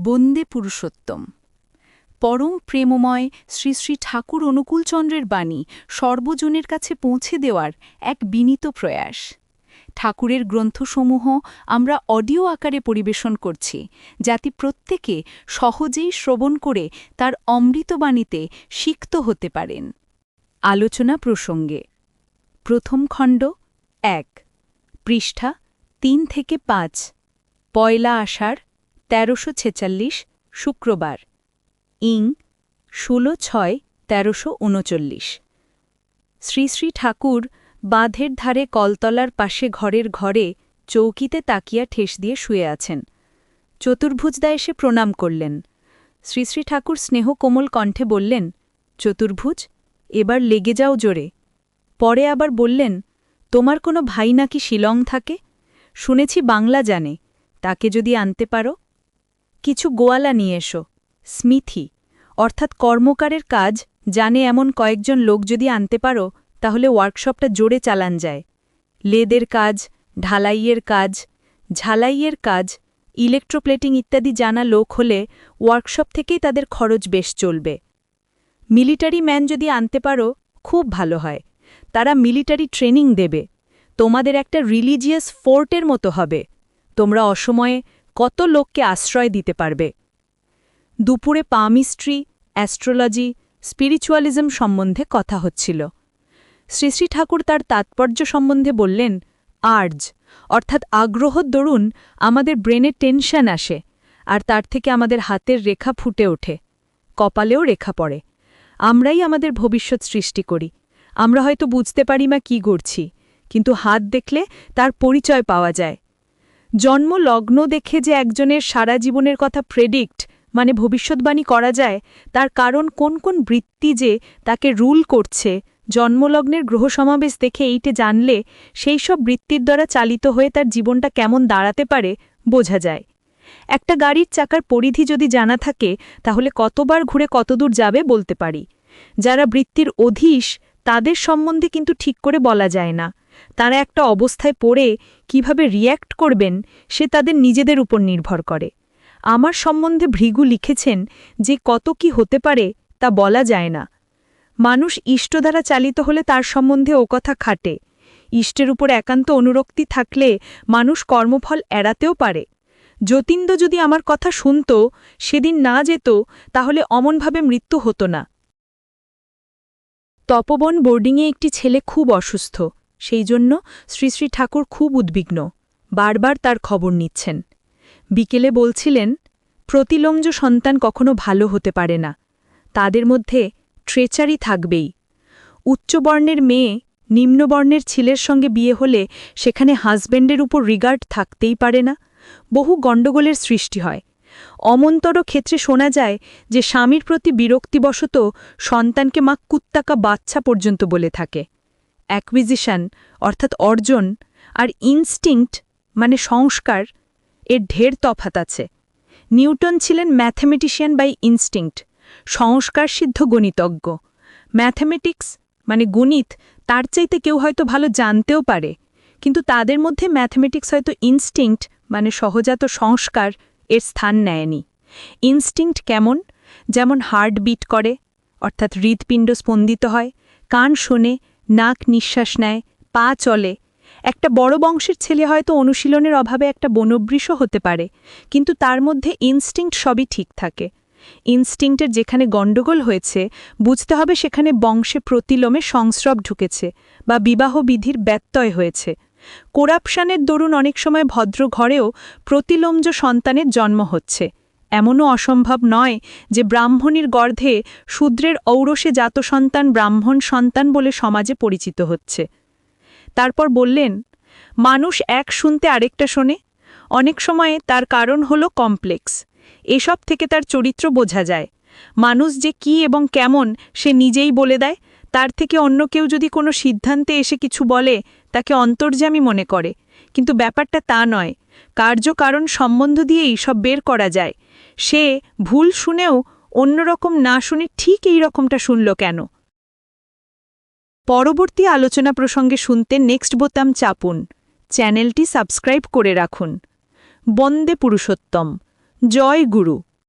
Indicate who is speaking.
Speaker 1: বন্দে পুরুষোত্তম। পরম প্রেমময় শ্রী শ্রী ঠাকুর অনুকূলচন্দ্রের বাণী সর্বজনের কাছে পৌঁছে দেওয়ার এক বিনীত প্রয়াস। ঠাকুরের গ্রন্থসমূহ আমরা অডিও আকারে পরিবেশন করছি, যাতে প্রত্যেকে সহজেই শ্রবণ করে তার অমৃতবাণীতে সিক্ত হতে পারেন। আলোচনা প্রসঙ্গে প্রথম খণ্ড ১, পৃষ্ঠা ৩ থেকে ৫, পয়লা আষাঢ় ১৩৪৬, শুক্রবার, ইং ১৬/৬/১৩৩৯। শ্রী শ্রী ঠাকুর বাঁধের ধারে কলতলার পাশে ঘরের ঘরে চৌকিতে তাকিয়া ঠেস দিয়ে শুয়ে আছেন। চতুর্ভুজদা এসে প্রণাম করলেন। শ্রী শ্রী ঠাকুর স্নেহ কোমল কণ্ঠে বললেন, চতুর্ভুজ, এবার লেগে যাও জোরে। পরে আবার বললেন, তোমার কোনো ভাই নাকি শিলং থাকে? শুনেছি বাংলা জানে, তাকে যদি আনতে পারো। কিছু গোয়ালা নিয়ে এসো। স্মিথি অর্থাৎ কর্মকারের কাজ জানে এমন কয়েকজন লোক যদি আনতে পারো, তাহলে ওয়ার্কশপটা জোরে চালান যায়। লেদের কাজ, ঢালাইয়ের কাজ, ঝালাইয়ের কাজ, ইলেকট্রোপ্লেটিং ইত্যাদি জানা লোক হলে ওয়ার্কশপ থেকেই তাদের খরচ বেশ চলবে। মিলিটারি ম্যান যদি আনতে পারো, খুব ভালো হয়। তারা মিলিটারি ট্রেনিং দেবে। তোমাদের একটা রিলিজিয়াস ফোর্টের মতো হবে। তোমরা অসময়ে কত লোককে আশ্রয় দিতে পারবে। দুপুরে পামিস্ট্রি, অ্যাস্ট্রোলজি, স্পিরিচুয়ালিজম সম্বন্ধে কথা হচ্ছিল। শ্রী শ্রী ঠাকুর তার তাৎপর্য সম্বন্ধে বললেন, আর্জ অর্থাৎ আগ্রহর দরুন আমাদের ব্রেনে টেনশন আসে, আর তার থেকে আমাদের হাতের রেখা ফুটে ওঠে, কপালেও রেখা পড়ে। আমরাই আমাদের ভবিষ্যৎ সৃষ্টি করি। আমরা হয়তো বুঝতে পারি না কি করছি, কিন্তু হাত দেখলে তার পরিচয় পাওয়া যায়। জন্ম লগ্ন দেখে যে একজনের সারা জীবনের কথা প্রেডিক্ট মানে ভবিষ্যৎবাণী করা যায়, তার কারণ কোন কোন বৃত্তি যে তাকে রুল করছে, জন্মলগ্নের গ্রহ সমাবেশ দেখে এইটে জানলে সেই সব বৃত্তির দ্বারা চালিত হয়ে তার জীবনটা কেমন দাঁড়াতে পারে বোঝা যায়। একটা গাড়ির চাকার পরিধি যদি জানা থাকে, তাহলে কতবার ঘুরে কতদূর যাবে বলতে পারি। যারা বৃত্তির অধীশ, তাদের সম্বন্ধে কিন্তু ঠিক করে বলা যায় না। তারা একটা অবস্থায় পড়ে কিভাবে রিয়্যাক্ট করবেন সে তাদের নিজেদের উপর নির্ভর করে। আমার সম্বন্ধে ভৃগু লিখেছেন যে কত কি হতে পারে তা বলা যায় না। মানুষ ইষ্ট দ্বারা চালিত হলে তার সম্বন্ধে ও কথা খাটে। ইষ্টের উপর একান্ত অনুরক্তি থাকলে মানুষ কর্মফল এড়াতেও পারে। যতীন্দ্র যদি আমার কথা শুনত, সেদিন না যেত, তাহলে অমনভাবে মৃত্যু হতো না। তপবন বোর্ডিংয়ে একটি ছেলে খুব অসুস্থ, সেই জন্য শ্রী শ্রী ঠাকুর খুব উদ্বিগ্ন, বারবার তার খবর নিচ্ছেন। বিকেলে বলছিলেন, প্রতিলম্জ সন্তান কখনো ভালো হতে পারে না, তাদের মধ্যে ট্রেচারি থাকবেই। উচ্চবর্ণের মেয়ে নিম্নবর্ণের ছেলের সঙ্গে বিয়ে হলে সেখানে হাজব্যান্ডের উপর রিগার্ড থাকতেই পারে না, বহু গণ্ডগোলের সৃষ্টি হয়। অমন্তর ক্ষেত্রে শোনা যায় যে স্বামীর প্রতি বিরক্তিবশত সন্তানকে মা কুত্তাকা বাচ্চা পর্যন্ত বলে থাকে। অ্যাকুইজিশন অর্থাৎ অর্জন আর ইনস্টিংক্ট মানে সংস্কার, এর ঢের তফাত আছে। নিউটন ছিলেন ম্যাথমেটিশিয়ান বাই ইনস্টিংক্ট, সংস্কারসিদ্ধ গণিতজ্ঞ। ম্যাথমেটিক্স মানে গণিত তার চাইতে কেউ হয়তো ভালো জানতেও পারে, কিন্তু তাদের মধ্যে ম্যাথমেটিক্স হয়তো ইনস্টিংক্ট মানে সহজাত সংস্কার এর স্থান নেয়নি। ইনস্টিংক্ট কেমন? যেমন হার্ট বিট করে অর্থাৎ হৃৎপিণ্ড স্পন্দিত হয়, কান শোনে, নাক নিঃশ্বাস নেয়, পা চলে। একটা বড় বংশের ছেলে হয়তো অনুশীলনের অভাবে একটা বনবৃষ হতে পারে, কিন্তু তার মধ্যে ইনস্টিংক্ট সবই ঠিক থাকে। ইনস্টিংক্টের যেখানে গণ্ডগোল হয়েছে, বুঝতে হবে সেখানে বংশে প্রতিলোমে সংস্রব ঢুকেছে বা বিবাহ বিধির ব্যত্যয় হয়েছে। কোরাপশানের দরুন অনেক সময় ভদ্র ঘরেও প্রতিলোমজ সন্তানের জন্ম হচ্ছে। এমনও অসম্ভব নয় যে ব্রাহ্মণীর গর্ভে শূদ্রের ঔরসে জাত সন্তান ব্রাহ্মণ সন্তান বলে সমাজে পরিচিত হচ্ছে। তারপর বললেন, মানুষ এক শুনতে আরেকটা শোনে। অনেক সময়ে তার কারণ হল কমপ্লেক্স। এসব থেকে তার চরিত্র বোঝা যায়। মানুষ যে কি এবং কেমন সে নিজেই বলে দেয়। তার থেকে অন্য কেউ যদি কোনো সিদ্ধান্তে এসে কিছু বলে, তাকে অন্তর্যামী মনে করে, কিন্তু ব্যাপারটা তা নয়। কার্যকারণ সম্বন্ধ দিয়েই সব বের করা যায়। সে ভুল শুনেও অন্যরকম না শুনে ঠিক এই রকমটা শুনল কেন। পরবর্তী আলোচনা প্রসঙ্গে শুনতে নেক্সট বোতাম চাপুন। চ্যানেলটি সাবস্ক্রাইব করে রাখুন। বন্দে পুরুষোত্তম। জয় গুরু।